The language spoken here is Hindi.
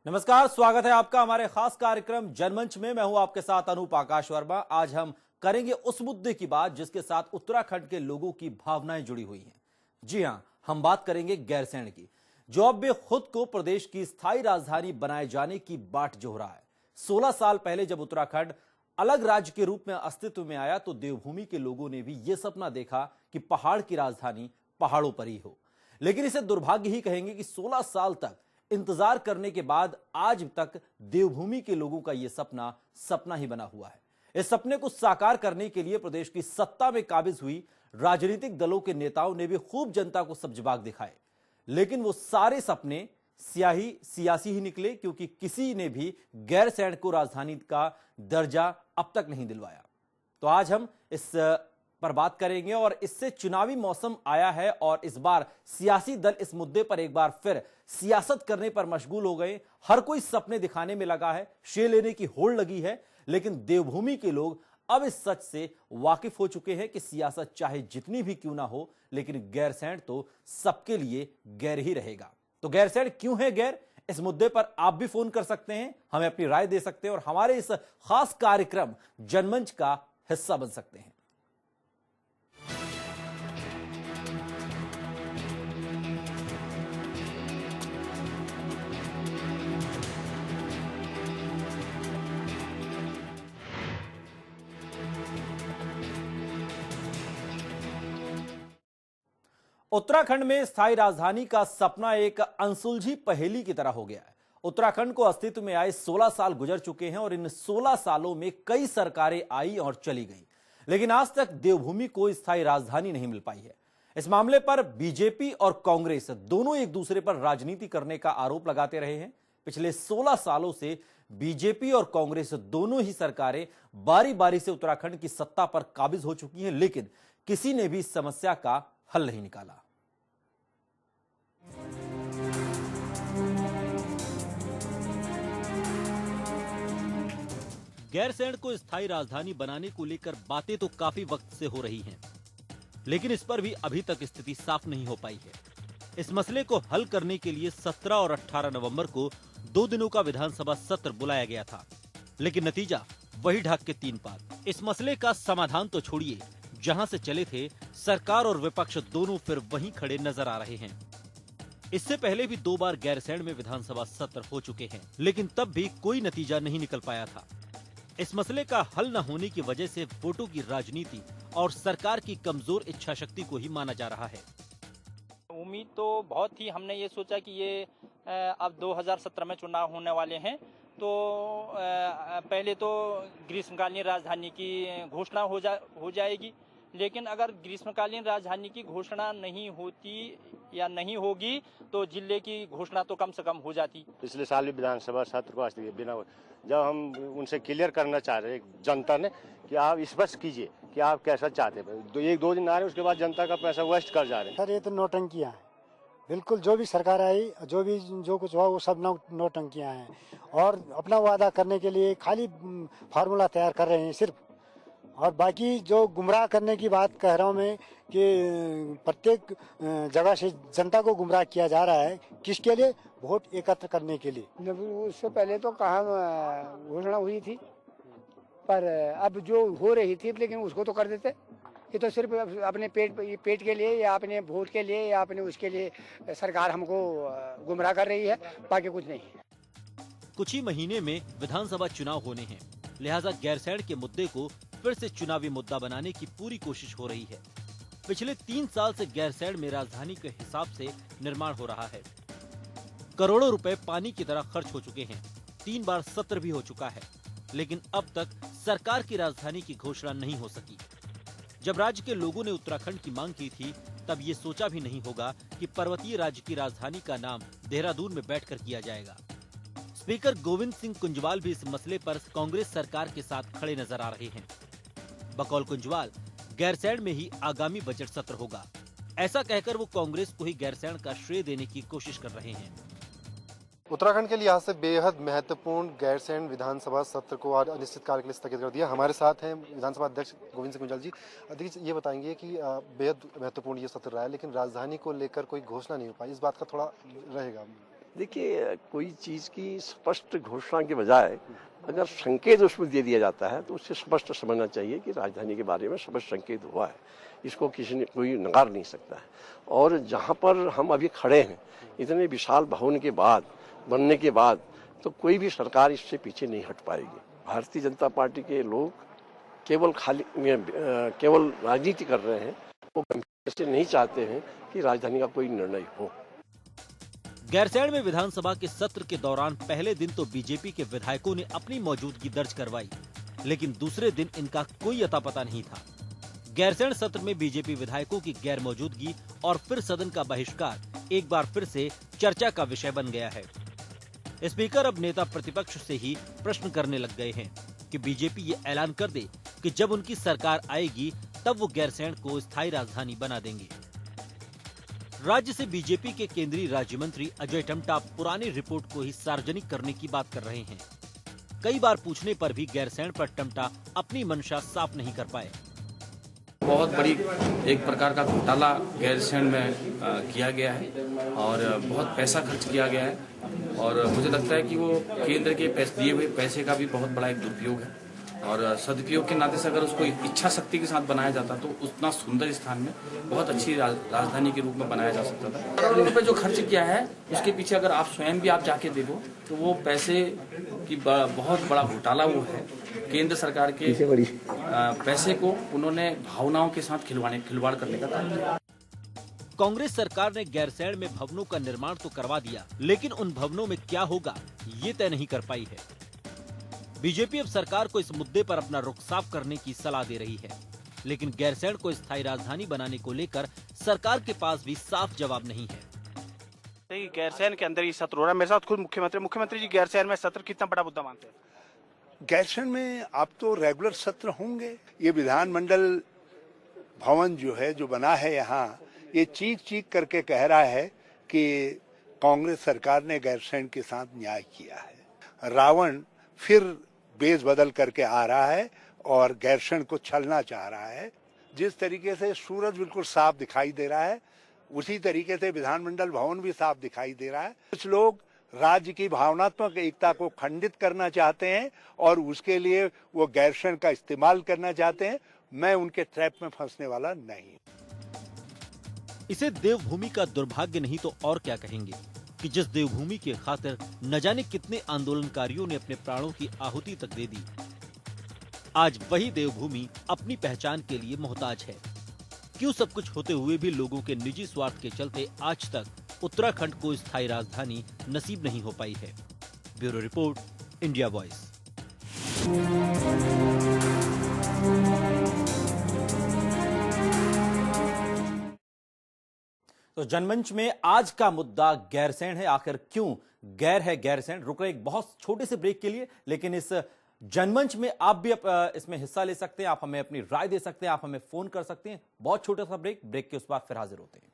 नमस्कार, स्वागत है आपका हमारे खास कार्यक्रम जनमंच में। मैं हूं आपके साथ अनूप आकाश वर्मा। आज हम करेंगे उस मुद्दे की बात जिसके साथ उत्तराखंड के लोगों की भावनाएं जुड़ी हुई हैं। जी हां, हम बात करेंगे गैरसैंण की, जो अब भी खुद को प्रदेश की स्थायी राजधानी बनाए जाने की बाट जोह रहा है। 16 साल पहले जब उत्तराखंड अलग राज्य के रूप में अस्तित्व में आया तो देवभूमि के लोगों ने भी यह सपना देखा कि पहाड़ की राजधानी पहाड़ों पर ही हो। लेकिन इसे दुर्भाग्य ही कहेंगे कि 16 साल तक इंतजार करने के बाद आज तक देवभूमि के लोगों का यह सपना सपना ही बना हुआ है। इस सपने को साकार करने के लिए प्रदेश की सत्ता में काबिज हुई राजनीतिक दलों के नेताओं ने भी खूब जनता को सब जवाब दिखाए, लेकिन वो सारे सपने सियासी ही निकले, क्योंकि किसी ने भी गैरसैंण को राजधानी का दर्जा अब तक नहीं दिलवाया। तो आज हम इस पर बात करेंगे और इससे चुनावी मौसम आया है और इस बार सियासी दल इस मुद्दे पर एक बार फिर सियासत करने पर मशगूल हो गए। हर कोई सपने दिखाने में लगा है, शेर लेने की होड़ लगी है, लेकिन देवभूमि के लोग अब इस सच से वाकिफ हो चुके हैं कि सियासत चाहे जितनी भी क्यों ना हो, लेकिन गैरसैंण तो सबके लिए गैर ही रहेगा। तो गैरसैंण क्यों है गैर, इस मुद्दे पर आप भी फोन कर सकते हैं, हमें अपनी राय दे सकते हैं और हमारे इस खास कार्यक्रम जनमंच का हिस्सा बन सकते हैं। उत्तराखंड में स्थायी राजधानी का सपना एक अनसुलझी पहेली की तरह हो गया है। उत्तराखंड को अस्तित्व में आए 16 साल गुजर चुके हैं और इन 16 सालों में कई सरकारें आई और चली गई, लेकिन आज तक देवभूमि को स्थायी राजधानी नहीं मिल पाई है। इस मामले पर बीजेपी और कांग्रेस दोनों एक दूसरे पर राजनीति करने का आरोप लगाते रहे हैं। पिछले 16 सालों से बीजेपी और कांग्रेस दोनों ही सरकारें बारी बारी से उत्तराखंड की सत्ता पर काबिज हो चुकी हैं, लेकिन किसी ने भी इस समस्या का हल नहीं निकाला। गैरसैंण को स्थायी राजधानी बनाने को लेकर बातें तो काफी वक्त से हो रही हैं, लेकिन इस पर भी अभी तक स्थिति साफ नहीं हो पाई है। इस मसले को हल करने के लिए 17 और 18 नवंबर को 2 दिनों का विधानसभा सत्र बुलाया गया था, लेकिन नतीजा वही ढाक के 3 पात। इस मसले का समाधान तो छोड़िए, जहां से चले थे सरकार और विपक्ष दोनों फिर वहीं खड़े नजर आ रहे हैं। इससे पहले भी 2 बार गैरसैंण में विधानसभा सत्र हो चुके हैं, लेकिन तब भी कोई नतीजा नहीं निकल पाया था। इस मसले का हल न होने की वजह से वोटों की राजनीति और सरकार की कमजोर इच्छा शक्ति को ही माना जा रहा है। उम्मीद तो बहुत थी, हमने ये सोचा कि ये अब 2017 में चुनाव होने वाले हैं, तो पहले तो ग्रीष्मकालीन राजधानी की घोषणा हो जाएगी, लेकिन अगर ग्रीष्मकालीन राजधानी की घोषणा नहीं होती या नहीं होगी तो जिले की घोषणा तो कम से कम हो जाती। पिछले साल भी विधानसभा सत्र को बिना जब हम उनसे क्लियर करना चाह रहे जनता ने कि आप स्पष्ट कीजिए कि आप कैसा चाहते हैं, 1-2 दिन आ रहे उसके बाद जनता का पैसा वेस्ट कर जा रहे हैं। सर ये तो नौटंकियां हैं, बिल्कुल जो भी सरकार आई जो कुछ हुआ वो सब नौटंकियां हैं और अपना वादा करने के लिए खाली फार्मूला तैयार कर रहे हैं सिर्फ। और बाकी जो गुमराह करने की बात कह रहा हूँ मैं कि प्रत्येक जगह से जनता को गुमराह किया जा रहा है, किसके लिए? वोट एकत्र करने के लिए। उससे पहले तो कहाँ घोषणा हुई थी, पर अब जो हो रही थी लेकिन उसको तो कर देते। ये तो सिर्फ अपने पेट के लिए या अपने वोट के लिए या अपने उसके लिए सरकार हमको गुमराह कर रही है, बाकी कुछ नहीं। कुछ ही महीने में विधानसभा चुनाव होने हैं, लिहाजा गैरसैंण के मुद्दे को फिर से चुनावी मुद्दा बनाने की पूरी कोशिश हो रही है। पिछले 3 साल से गैरसैंण में राजधानी के हिसाब से निर्माण हो रहा है। करोड़ों रुपए पानी की तरह खर्च हो चुके हैं, 3 बार सत्र भी हो चुका है, लेकिन अब तक सरकार की राजधानी की घोषणा नहीं हो सकी। जब राज्य के लोगों ने उत्तराखंड की मांग की थी, तब ये सोचा भी नहीं होगा कि पर्वतीय राज्य की राजधानी का नाम देहरादून में बैठकर किया जाएगा। स्पीकर गोविंद सिंह कुंजवाल भी इस मसले पर कांग्रेस सरकार के साथ खड़े नजर आ रहे हैं। बकौल कुंजवाल, गैरसैंण में ही आगामी बजट सत्र होगा, ऐसा कहकर वो कांग्रेस को ही गैरसैंण का श्रेय देने की कोशिश कर रहे हैं। उत्तराखंड के लिहाज से बेहद महत्वपूर्ण गैरसैंण विधानसभा सत्र को आज अनिश्चितकाल के लिए स्थगित कर दिया। हमारे साथ हैं विधानसभा अध्यक्ष गोविंद सिंह कुंजवाल जी। अध्यक्ष ये बताएंगे कि बेहद महत्वपूर्ण ये सत्र रहा है, लेकिन राजधानी को लेकर कोई घोषणा नहीं हो पाई, इस बात का थोड़ा रहेगा? देखिए, कोई चीज़ की स्पष्ट घोषणा के बजाय अगर संकेत उसमें दे दिया जाता है तो उससे स्पष्ट समझना चाहिए कि राजधानी के बारे में स्पष्ट संकेत हुआ है। इसको किसी ने कोई नकार नहीं सकता है। और जहाँ पर हम अभी खड़े हैं, इतने विशाल भवन के बाद, बनने के बाद, तो कोई भी सरकार इससे पीछे नहीं हट पाएगी। भारतीय जनता पार्टी के लोग केवल राजनीति कर रहे हैं, वो गंभीरता से नहीं चाहते हैं कि राजधानी का कोई निर्णय हो। गैरसैंण में विधानसभा के सत्र के दौरान पहले दिन तो बीजेपी के विधायकों ने अपनी मौजूदगी दर्ज करवाई, लेकिन दूसरे दिन इनका कोई अता पता नहीं था। गैरसैंण सत्र में बीजेपी विधायकों की गैर मौजूदगी और फिर सदन का बहिष्कार एक बार फिर से चर्चा का विषय बन गया है। स्पीकर अब नेता प्रतिपक्ष से ही प्रश्न करने लग गए हैं कि बीजेपी ये ऐलान कर दे कि जब उनकी सरकार आएगी तब वो गैरसैंण को स्थायी राजधानी बना देंगे। राज्य से बीजेपी के केंद्रीय राज्य मंत्री अजय टम्टा पुरानी रिपोर्ट को ही सार्वजनिक करने की बात कर रहे हैं। कई बार पूछने पर भी गैरसैंण पर टम्टा अपनी मंशा साफ नहीं कर पाए। बहुत बड़ी एक प्रकार का घोटाला गैरसैंण में किया गया है और बहुत पैसा खर्च किया गया है और मुझे लगता है कि वो केंद्र के दिए हुए पैसे का भी बहुत बड़ा एक दुरुपयोग है और सदुपयोग के नाते से अगर उसको इच्छा शक्ति के साथ बनाया जाता तो उतना सुंदर स्थान में बहुत अच्छी राजधानी के रूप में बनाया जा सकता था। करोड़ों रुपए जो खर्च किया है उसके पीछे अगर आप स्वयं भी आप जाके देखो तो वो पैसे की बहुत बड़ा घोटाला वो है। केंद्र सरकार के पैसे को उन्होंने भावनाओं के साथ खिलवाड़ करने का काम किया। कांग्रेस सरकार ने गैरसैंण में भवनों का निर्माण तो करवा दिया, लेकिन उन भवनों में क्या होगा ये तय नहीं कर पाई है। बीजेपी अब सरकार को इस मुद्दे पर अपना रुख साफ करने की सलाह दे रही है, लेकिन गैरसैंण को स्थायी राजधानी बनाने को लेकर सरकार के पास भी साफ जवाब नहीं है। गैरसैंण के अंदर ही सत्र हो रहा है। मेरे साथ खुद मुख्यमंत्री जी गैरसैंण में सत्र कितना बड़ा मुद्दा मानते हैं? गैरसैंण में अब तो रेगुलर सत्र होंगे। ये विधानमंडल भवन जो है, जो बना है यहाँ, ये चीख करके कह रहा है कि कांग्रेस सरकार ने गैरसैंण के साथ न्याय किया है। रावण फिर बेस बदल करके आ रहा है और गैरसैंण को छलना चाह रहा है। जिस तरीके से सूरज बिल्कुल साफ दिखाई दे रहा है, उसी तरीके से विधानमंडल भवन भी साफ दिखाई दे रहा है। कुछ लोग राज्य की भावनात्मक एकता को खंडित करना चाहते हैं और उसके लिए वो गैरसैंण का इस्तेमाल करना चाहते हैं। मैं उनके ट्रैप में फंसने वाला नहीं। इसे देवभूमि का दुर्भाग्य नहीं तो और क्या कहेंगे कि जिस देवभूमि के खातिर न जाने कितने आंदोलनकारियों ने अपने प्राणों की आहुति तक दे दी, आज वही देवभूमि अपनी पहचान के लिए मोहताज है। क्यों सब कुछ होते हुए भी लोगों के निजी स्वार्थ के चलते आज तक उत्तराखंड को स्थायी राजधानी नसीब नहीं हो पाई है। Bureau report, India voice. तो जनमंच में आज का मुद्दा गैरसैंण है। आखिर क्यों गैर है गैरसैंण? रुक रहे एक बहुत छोटे से ब्रेक के लिए, लेकिन इस जनमंच में आप भी इसमें हिस्सा ले सकते हैं। आप हमें अपनी राय दे सकते हैं, आप हमें फोन कर सकते हैं। बहुत छोटा सा ब्रेक के उस बाद फिर हाजिर होते हैं।